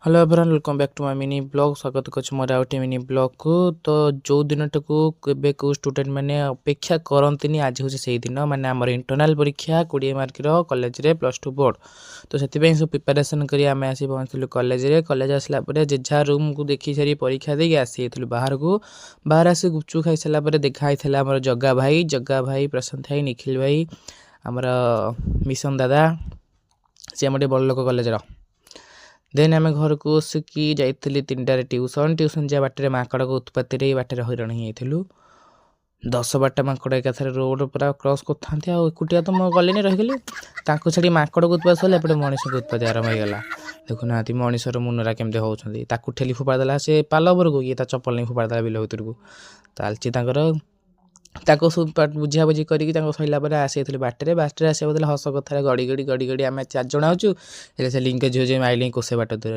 Hello everyone welcome back to my mini blog स्वागत कर मोर आउटे mini blog को। तो जो दिन टाक को स्टूडेंट मैंने अपेक्षा करती आज हूँ से दिन माने आम इंटरनाल परीक्षा 20 मार्क कॉलेज रे +2 बोर्ड। तो से सब प्रिपेरेसन कर आम आसी पहुँचलु कॉलेज आसला जेझा रूम को देखी सारी परीक्षा देकी आसी बाहर को बाहर आसी गुपचुप खाई सारापर देखाई आम जग्गा भाई प्रशांत भाई निखिल भाई आमर मिशन दादा सी आम बड़ लोक कॉलेज देन आम घर को आसिकी जाइली 3टार ट्यूशन जा बाटर माकड़ को उत्पत्ति बाटर हईराण हो 10 12टा माकड़ एकाथर रोड पूरा क्रॉस कर एकुटिया तो मैं गली रहीगली छाड़ी माकड़ को उत्पात सरला एपटे मनीष को उत्पात आरंभ होगा। देखुना मनीषर मुनरा केमती होती ठेली फोपाड़ा से पाल उपर को ये चप्पल नहीं फोपाड़ा बिल भर को ताको सब बुझा बुझी करके सरला आसी बाटर आसा बदले हस कथार गड़ी गड़ी आम 4 जण आछू से लिंक झील माइल कोसे बाट दूर